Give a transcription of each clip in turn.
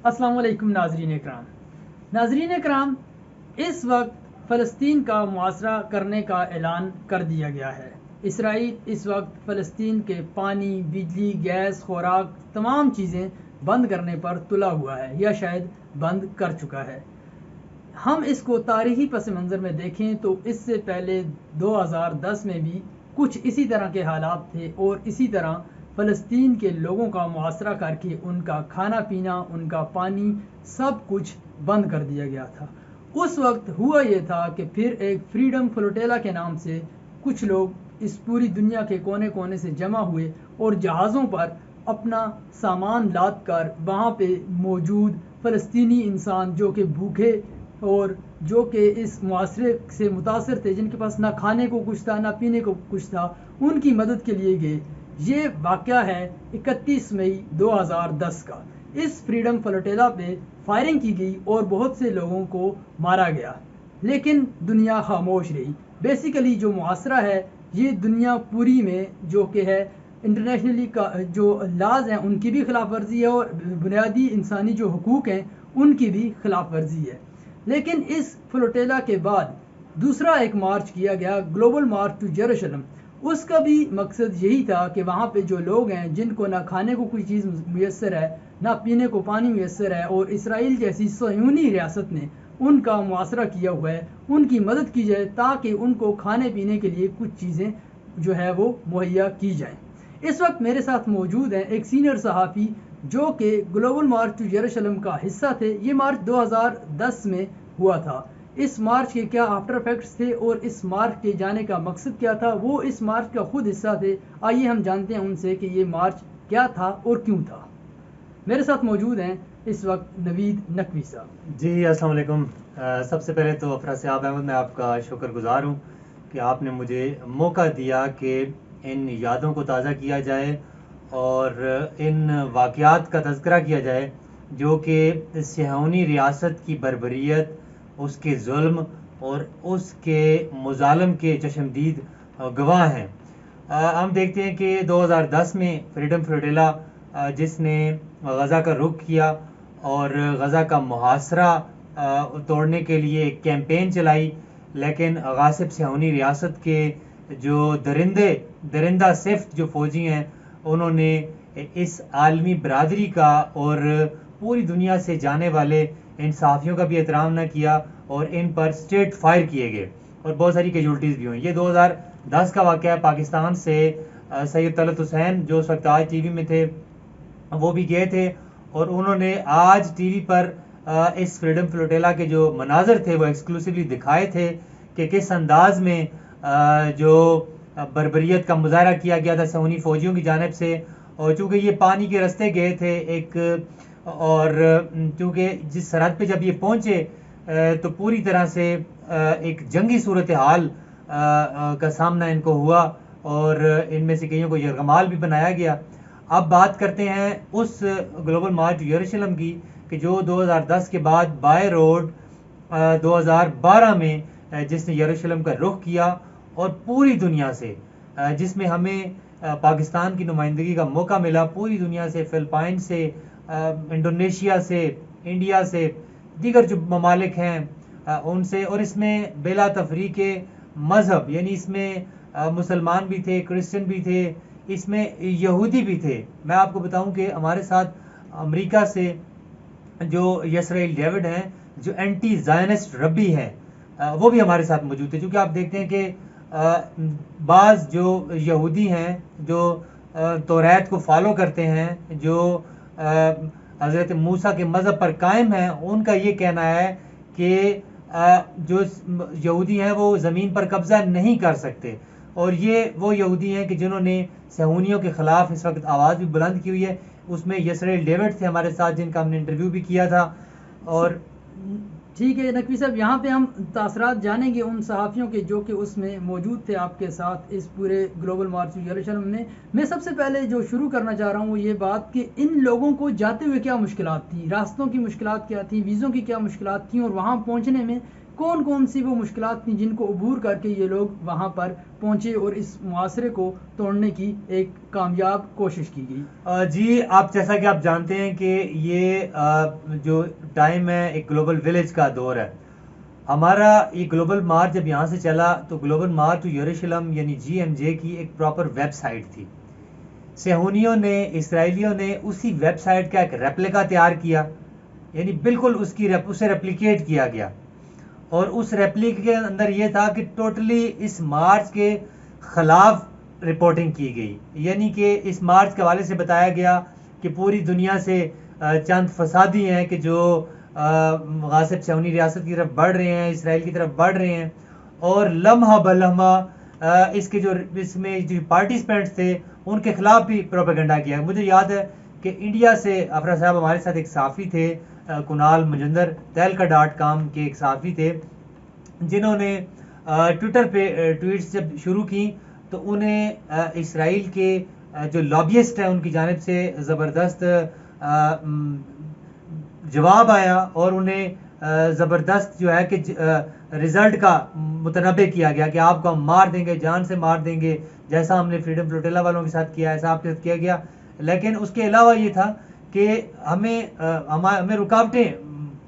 السلام علیکم ناظرین اکرام، اس وقت فلسطین کا محاصرہ کرنے کا اعلان کر دیا گیا ہے۔ اسرائیل اس وقت فلسطین کے پانی، بجلی، گیس، خوراک تمام چیزیں بند کرنے پر تلا ہوا ہے یا شاید بند کر چکا ہے۔ ہم اس کو تاریخی پس منظر میں دیکھیں تو اس سے پہلے 2010 میں بھی کچھ اسی طرح کے حالات تھے اور اسی طرح فلسطین کے لوگوں کا محاصرہ کر کے ان کا کھانا پینا، ان کا پانی سب کچھ بند کر دیا گیا تھا۔ اس وقت ہوا یہ تھا کہ پھر ایک فریڈم فلوٹیلا کے نام سے کچھ لوگ اس پوری دنیا کے کونے کونے سے جمع ہوئے اور جہازوں پر اپنا سامان لاد کر وہاں پہ موجود فلسطینی انسان جو کہ بھوکے اور جو کہ اس معاشرے سے متاثر تھے، جن کے پاس نہ کھانے کو کچھ تھا نہ پینے کو کچھ تھا، ان کی مدد کے لیے گئے۔ یہ واقعہ ہے 31 مئی 2010 کا۔ اس فریڈم فلوٹیلا پہ فائرنگ کی گئی اور بہت سے لوگوں کو مارا گیا، لیکن دنیا خاموش رہی۔ بیسیکلی جو محاصرہ ہے یہ دنیا پوری میں جو کہ ہے انٹرنیشنلی کا جو لاز ہیں ان کی بھی خلاف ورزی ہے اور بنیادی انسانی جو حقوق ہیں ان کی بھی خلاف ورزی ہے۔ لیکن اس فلوٹیلا کے بعد دوسرا ایک مارچ کیا گیا، گلوبل مارچ ٹو یروشلم۔ اس کا بھی مقصد یہی تھا کہ وہاں پہ جو لوگ ہیں جن کو نہ کھانے کو کوئی چیز میسر ہے، نہ پینے کو پانی میسر ہے، اور اسرائیل جیسی صہیونی ریاست نے ان کا محاصرہ کیا ہوا ہے، ان کی مدد کی جائے تاکہ ان کو کھانے پینے کے لیے کچھ چیزیں جو ہے وہ مہیا کی جائیں۔ اس وقت میرے ساتھ موجود ہیں ایک سینئر صحافی جو کہ گلوبل مارچ ٹو یروشلم کا حصہ تھے۔ یہ مارچ 2010 میں ہوا تھا۔ اس مارچ کے کیا آفٹر افیکٹس تھے اور اس مارچ کے جانے کا مقصد کیا تھا، وہ اس مارچ کا خود حصہ تھے۔ آئیے ہم جانتے ہیں ان سے کہ یہ مارچ کیا تھا اور کیوں تھا۔ میرے ساتھ موجود ہیں اس وقت نوید نقوی صاحب۔ جی السلام علیکم۔ سب سے پہلے تو افراسیاب احمد، میں آپ کا شکر گزار ہوں کہ آپ نے مجھے موقع دیا کہ ان یادوں کو تازہ کیا جائے اور ان واقعات کا تذکرہ کیا جائے جو کہ صہیونی ریاست کی بربریت، اس کے ظلم اور اس کے مظالم کے چشمدید گواہ ہیں۔ ہم دیکھتے ہیں کہ 2010 میں فریڈم فلوٹیلا جس نے غزہ کا رخ کیا اور غزہ کا محاصرہ توڑنے کے لیے ایک کیمپین چلائی، لیکن غاصب صہیونی ریاست کے جو درندہ صفت جو فوجی ہیں انہوں نے اس عالمی برادری کا اور پوری دنیا سے جانے والے ان صحافیوں کا بھی احترام نہ کیا اور ان پر اسٹریٹ فائر کیے گئے اور بہت ساری کیجولٹیز بھی ہوئیں۔ یہ 2010 کا واقعہ ہے۔ پاکستان سے سید طلعت حسین جو اس وقت آج ٹی وی میں تھے وہ بھی گئے تھے اور انہوں نے آج ٹی وی پر اس فریڈم فلوٹیلا کے جو مناظر تھے وہ ایکسکلوسیولی دکھائے تھے کہ کس انداز میں جو بربریت کا مظاہرہ کیا گیا تھا صہیونی فوجیوں کی جانب سے، اور چونکہ یہ پانی کے رستے گئے تھے ایک، اور چونکہ جس سرحد پہ جب یہ پہنچے تو پوری طرح سے ایک جنگی صورتحال کا سامنا ان کو ہوا اور ان میں سے کئیوں کو یرغمال بھی بنایا گیا۔ اب بات کرتے ہیں اس گلوبل مارچ یروشلم کی کہ جو 2010 کے بعد بائی روڈ 2012 میں جس نے یروشلم کا رخ کیا اور پوری دنیا سے جس میں ہمیں پاکستان کی نمائندگی کا موقع ملا، پوری دنیا سے، فلپائن سے، انڈونیشیا سے، انڈیا سے، دیگر جو ممالک ہیں ان سے، اور اس میں بلا تفریق مذہب، یعنی اس میں مسلمان بھی تھے، کرسچن بھی تھے، اس میں یہودی بھی تھے۔ میں آپ کو بتاؤں کہ ہمارے ساتھ امریکہ سے جو یسرائیل ڈیوڈ ہیں جو اینٹی زائنسٹ ربی ہیں وہ بھی ہمارے ساتھ موجود تھے، کیونکہ آپ دیکھتے ہیں کہ بعض جو یہودی ہیں جو توریت کو فالو کرتے ہیں، جو حضرت موسیٰ کے مذہب پر قائم ہیں، ان کا یہ کہنا ہے کہ جو یہودی ہیں وہ زمین پر قبضہ نہیں کر سکتے، اور یہ وہ یہودی ہیں کہ جنہوں نے صہیونیوں کے خلاف اس وقت آواز بھی بلند کی ہوئی ہے۔ اس میں یسرائیل ڈیوڈ تھے ہمارے ساتھ جن کا ہم نے انٹرویو بھی کیا تھا۔ اور ٹھیک ہے نقوی صاحب، یہاں پہ ہم تاثرات جانیں گے ان صحافیوں کے جو کہ اس میں موجود تھے آپ کے ساتھ اس پورے گلوبل مارچ یروشلم میں۔ میں سب سے پہلے جو شروع کرنا چاہ رہا ہوں وہ یہ بات کہ ان لوگوں کو جاتے ہوئے کیا مشکلات تھیں، راستوں کی مشکلات کیا تھیں، ویزوں کی کیا مشکلات تھیں، اور وہاں پہنچنے میں کون کون سی وہ مشکلات تھیں جن کو عبور کر کے یہ لوگ وہاں پر پہنچے اور اس معاشرے کو توڑنے کی ایک کامیاب کوشش کی گئی؟ جی آپ جیسا کہ آپ جانتے ہیں کہ یہ جو ٹائم ہے ایک گلوبل ولیج کا دور ہے. ہمارا یہ گلوبل مارچ جب یہاں سے چلا تو گلوبل مارچ ٹو یروشلم یعنی GMJ کی ایک پراپر ویب سائٹ تھی. صہیونیوں نے اسرائیلیوں نے اسی ویب سائٹ کا ایک ریپلیکا تیار کیا, یعنی بالکل اسے ریپلیکیٹ کیا گیا, اور اس ریپلیکے کے اندر یہ تھا کہ ٹوٹلی اس مارچ کے خلاف رپورٹنگ کی گئی. یعنی کہ اس مارچ کے حوالے سے بتایا گیا کہ پوری دنیا سے چند فسادی ہیں کہ جو غاصب صہیونی ریاست کی طرف بڑھ رہے ہیں, اسرائیل کی طرف بڑھ رہے ہیں, اور لمحہ بلمحہ اس میں جو پارٹیسپینٹس تھے ان کے خلاف بھی پروپیگنڈا کیا. مجھے یاد ہے کہ انڈیا سے افرا صاحب ہمارے ساتھ ایک صحافی تھے, کنال مجندر, تہلکا.com کے ایک صحافی تھے, جنہوں نے ٹویٹر پہ ٹویٹس جب شروع کی تو انہیں اسرائیل کے جو لابیسٹ ہیں ان کی جانب سے زبردست جواب آیا, اور انہیں زبردست جو ہے کہ رزلٹ کا متنبع کیا گیا کہ آپ کو ہم مار دیں گے, جان سے مار دیں گے, جیسا ہم نے فریڈم فلوٹیلا والوں کے ساتھ کیا ایسا آپ کے ساتھ کیا گیا. لیکن اس کے علاوہ یہ تھا کہ ہمیں رکاوٹیں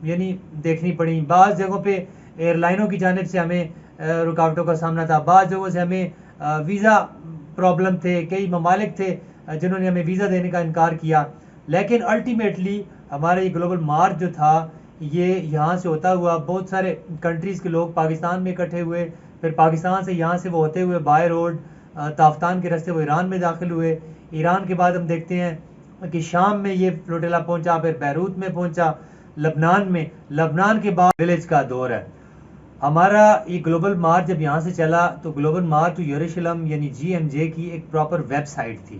یعنی دیکھنی پڑیں. بعض جگہوں پہ ایئر لائنوں کی جانب سے ہمیں رکاوٹوں کا سامنا تھا, بعض جگہوں سے ہمیں ویزا پرابلم تھے, کئی ممالک تھے جنہوں نے ہمیں ویزا دینے کا انکار کیا. لیکن الٹیمیٹلی ہمارا یہ گلوبل مارچ جو تھا یہ یہاں سے ہوتا ہوا بہت سارے کنٹریز کے لوگ پاکستان میں اکٹھے ہوئے, پھر پاکستان سے یہاں سے وہ ہوتے ہوئے بائی روڈ تافتان کے راستے وہ ایران میں داخل ہوئے. ایران کے بعد ہم دیکھتے ہیں کہ شام میں یہ فلوٹیلا پہنچا, پھر بیروت میں پہنچا, لبنان کے بعد ولیج کا دور ہے. ہمارا یہ گلوبل مارچ جب یہاں سے چلا تو گلوبل مارچ ٹو یروشلم یعنی GMJ کی ایک پراپر ویب سائٹ تھی.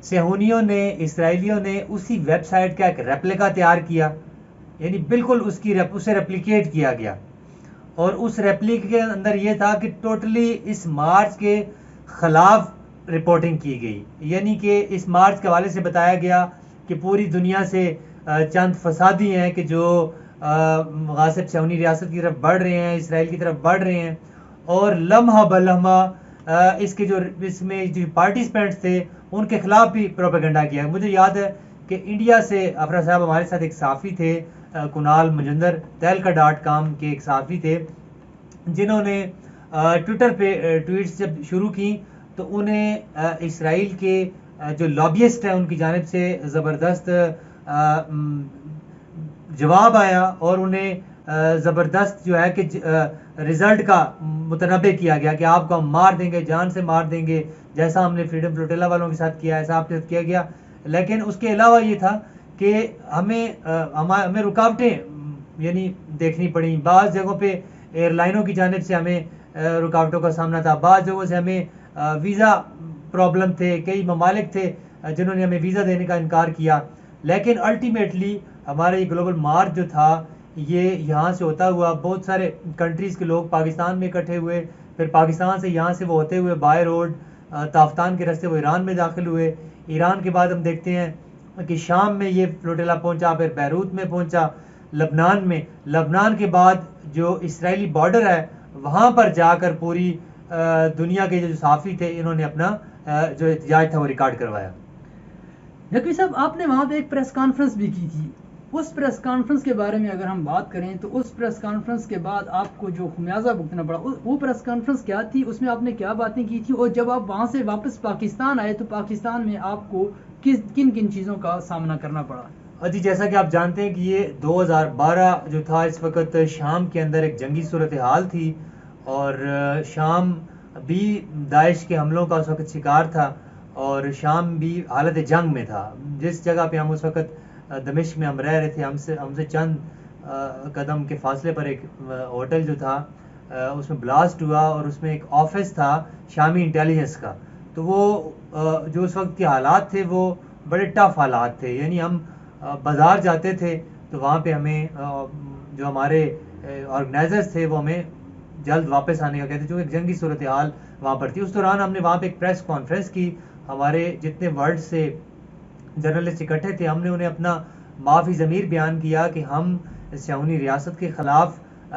صہیونیوں نے اسرائیلیوں نے اسی ویب سائٹ کا ایک ریپلیکا تیار کیا, یعنی بالکل اسے ریپلیکیٹ کیا گیا, اور اس ریپلیکے کے اندر یہ تھا کہ ٹوٹلی اس مارچ کے خلاف رپورٹنگ کی گئی. یعنی کہ اس مارچ کے حوالے سے بتایا گیا کہ پوری دنیا سے چند فسادی ہیں کہ جو غاصب صہیونی ریاست کی طرف بڑھ رہے ہیں, اسرائیل کی طرف بڑھ رہے ہیں, اور لمحہ بلمحہ اس میں جو پارٹیسپینٹس تھے ان کے خلاف بھی پروپیگنڈا کیا. مجھے یاد ہے کہ انڈیا سے افرا صاحب ہمارے ساتھ ایک صحافی تھے, کنال مجندر, تہلکا.com کے ایک صحافی تھے, جنہوں نے ٹویٹر پہ ٹویٹس جب شروع کی تو انہیں اسرائیل کے جو لابیسٹ ہیں ان کی جانب سے زبردست جواب آیا, اور انہیں زبردست جو ہے کہ رزلٹ کا متنبع کیا گیا کہ آپ کو ہم مار دیں گے, جان سے مار دیں گے, جیسا ہم نے فریڈم فلوٹیلا والوں کے ساتھ کیا ایسا آپ کے ساتھ کیا گیا. لیکن اس کے علاوہ یہ تھا کہ ہمیں رکاوٹیں یعنی دیکھنی پڑیں. بعض جگہوں پہ ایئر لائنوں کی جانب سے ہمیں رکاوٹوں کا سامنا تھا, بعض جگہوں سے ہمیں ویزا پرابلم تھے, کئی ممالک تھے جنہوں نے ہمیں ویزا دینے کا انکار کیا. لیکن الٹیمیٹلی ہمارا یہ گلوبل مارچ جو تھا یہ یہاں سے ہوتا ہوا بہت سارے کنٹریز کے لوگ پاکستان میں اکٹھے ہوئے, پھر پاکستان سے یہاں سے وہ ہوتے ہوئے بائی روڈ تافتان کے راستے وہ ایران میں داخل ہوئے. ایران کے بعد ہم دیکھتے ہیں کہ شام میں یہ فلوٹیلا پہنچا, پھر بیروت میں پہنچا, لبنان کے بعد جو اسرائیلی بارڈر ہے وہاں پر جا کر پوری دنیا کے جو صحافی تھے انہوں نے اپنا جو احتجاج تھا وہ ریکارڈ کروایا. نقوی صاحب, آپ نے وہاں پہ ایک پریس کانفرنس بھی کی تھی. اس پریس کانفرنس کے بارے میں اگر ہم بات کریں تو اس پریس کانفرنس کے بعد آپ کو جو خمیازہ بھگتنا پڑا, وہ پریس کانفرنس کیا تھی, اس میں آپ نے کیا باتیں کی تھی, اور جب آپ وہاں سے واپس پاکستان آئے تو پاکستان میں آپ کو کن کن چیزوں کا سامنا کرنا پڑا؟ جی جیسا کہ آپ جانتے ہیں کہ یہ 2012 جو تھا اس وقت شام کے اندر ایک جنگی صورتحال تھی, اور شام بھی داعش کے حملوں کا اس وقت شکار تھا, اور شام بھی حالت جنگ میں تھا. جس جگہ پہ ہم اس وقت دمشق میں ہم رہ رہے تھے, ہم سے چند قدم کے فاصلے پر ایک ہوٹل جو تھا اس میں بلاسٹ ہوا, اور اس میں ایک آفس تھا شامی انٹیلیجنس کا. تو وہ جو اس وقت کے حالات تھے وہ بڑے ٹف حالات تھے. یعنی ہم بازار جاتے تھے تو وہاں پہ ہمیں جو ہمارے آرگنائزرز تھے وہ ہمیں جلد واپس آنے کا کہتے, جو ایک جنگی صورتحال وہاں پر تھی. اس دوران ہم نے وہاں پہ ایک پریس کانفرنس کی. ہمارے جتنے ورلڈ سے جرنلسٹ اکٹھے تھے, ہم نے انہیں اپنا معافی ضمیر بیان کیا کہ ہم صہیونی ریاست کے خلاف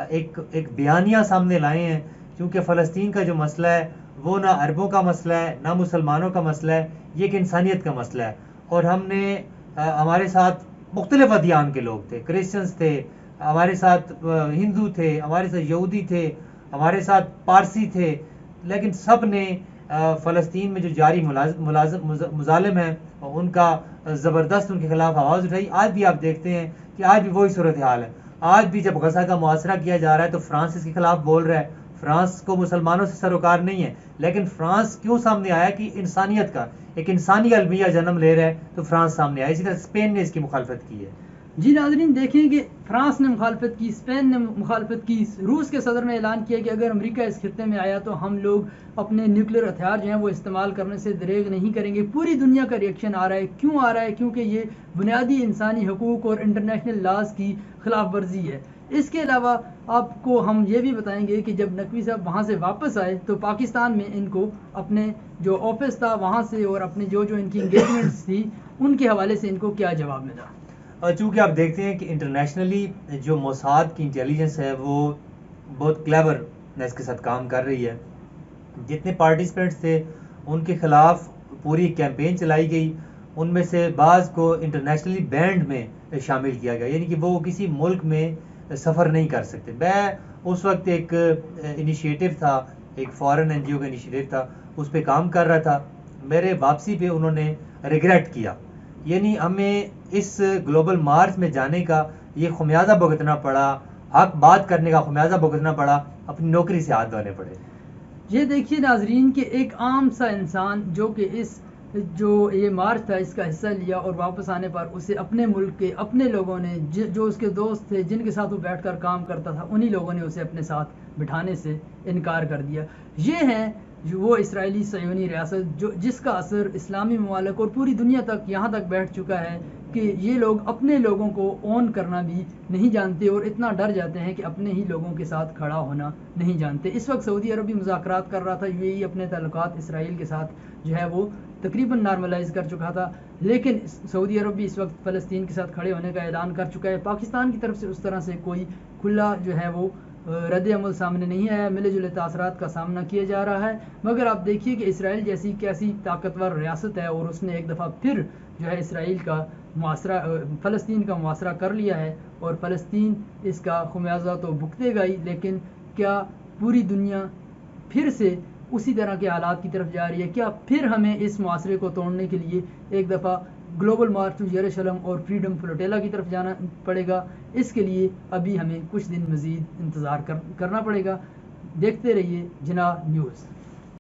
ایک بیانیہ سامنے لائے ہیں، کیونکہ فلسطین کا جو مسئلہ ہے وہ نہ عربوں کا مسئلہ ہے نہ مسلمانوں کا مسئلہ ہے، یہ ایک انسانیت کا مسئلہ ہے. اور ہم نے ہمارے ساتھ مختلف ادیان کے لوگ تھے، کرسچنس تھے ہمارے ساتھ، ہندو تھے ہمارے ساتھ، یہودی تھے ہمارے ساتھ، پارسی تھے، لیکن سب نے فلسطین میں جو جاری مظالم ہیں ان کا زبردست ان کے خلاف آواز اٹھائی. آج بھی آپ دیکھتے ہیں کہ آج بھی وہی صورتحال ہے. آج بھی جب غزہ کا محاصرہ کیا جا رہا ہے تو فرانس اس کے خلاف بول رہا ہے. فرانس کو مسلمانوں سے سروکار نہیں ہے، لیکن فرانس کیوں سامنے آیا کہ انسانیت کا ایک انسانی المیہ جنم لے رہا ہے تو فرانس سامنے آیا. اسی طرح اسپین نے اس کی مخالفت کی ہے. جی ناظرین، دیکھیں کہ فرانس نے مخالفت کی، اسپین نے مخالفت کی، روس کے صدر نے اعلان کیا کہ اگر امریکہ اس خطے میں آیا تو ہم لوگ اپنے نیوکلیر ہتھیار جو ہیں وہ استعمال کرنے سے دریغ نہیں کریں گے. پوری دنیا کا ریئیکشن آ رہا ہے. کیوں آ رہا ہے؟ کیونکہ یہ بنیادی انسانی حقوق اور انٹرنیشنل لاز کی خلاف ورزی ہے. اس کے علاوہ آپ کو ہم یہ بھی بتائیں گے کہ جب نقوی صاحب وہاں سے واپس آئے تو پاکستان میں ان کو اپنے جو آفس تھا وہاں سے اور اپنے جو ان کی انگیجمنٹس تھی ان کے حوالے سے ان کو کیا جواب ملا. چونکہ آپ دیکھتے ہیں کہ انٹرنیشنلی جو موساد کی انٹیلیجنس ہے وہ بہت کلیورنس کے ساتھ کام کر رہی ہے. جتنے پارٹیسپینٹس تھے ان کے خلاف پوری کیمپین چلائی گئی، ان میں سے بعض کو انٹرنیشنلی بینڈ میں شامل کیا گیا، یعنی کہ وہ کسی ملک میں سفر نہیں کر سکتے. میں اس وقت ایک انیشیٹو تھا، ایک فارن این جی او کا انیشیٹو تھا، اس پہ کام کر رہا تھا. میرے واپسی پہ انہوں نے ریگریٹ کیا، یعنی ہمیں اس گلوبل مارچ میں جانے کا یہ خمیازہ بھگتنا پڑا، حق بات کرنے کا خمیازہ بھگتنا پڑا، اپنی نوکری سے ہاتھ دھونے پڑے. یہ دیکھیے ناظرین کہ ایک عام سا انسان جو کہ جو یہ مارچ تھا اس کا حصہ لیا اور واپس آنے پر اسے اپنے ملک کے اپنے لوگوں نے، جو اس کے دوست تھے جن کے ساتھ وہ بیٹھ کر کام کرتا تھا، انہی لوگوں نے اسے اپنے ساتھ بٹھانے سے انکار کر دیا. یہ ہیں وہ اسرائیلی صہیونی ریاست جس کا اثر اسلامی ممالک اور پوری دنیا تک یہاں تک بیٹھ چکا ہے کہ یہ لوگ اپنے لوگوں کو اون کرنا بھی نہیں جانتے اور اتنا ڈر جاتے ہیں کہ اپنے ہی لوگوں کے ساتھ کھڑا ہونا نہیں جانتے. اس وقت سعودی عرب بھی مذاکرات کر رہا تھا، یو اے ای اپنے تعلقات اسرائیل کے ساتھ جو ہے وہ تقریباً نارملائز کر چکا تھا، لیکن سعودی عرب بھی اس وقت فلسطین کے ساتھ کھڑے ہونے کا اعلان کر چکا ہے. پاکستان کی طرف سے اس طرح سے کوئی کھلا جو ہے وہ رد عمل سامنے نہیں آیا، ملے جلے تاثرات کا سامنا کیا جا رہا ہے. مگر آپ دیکھیے کہ اسرائیل جیسی کیسی طاقتور ریاست ہے اور اس نے ایک دفعہ پھر جو ہے اسرائیل کا معاصرہ، فلسطین کا معاصرہ کر لیا ہے اور فلسطین اس کا خمیازہ تو بھگتے گا ہی، لیکن کیا پوری دنیا پھر سے اسی طرح کے حالات کی طرف جا رہی ہے؟ کیا پھر ہمیں اس معاشرے کو توڑنے کے لیے ایک دفعہ گلوبل مارچ ٹو یروشلم اور فریڈم فلوٹیلا کی طرف جانا پڑے گا؟ اس کے لیے ابھی ہمیں کچھ دن مزید انتظار کرنا پڑے گا. دیکھتے رہیے جناح نیوز.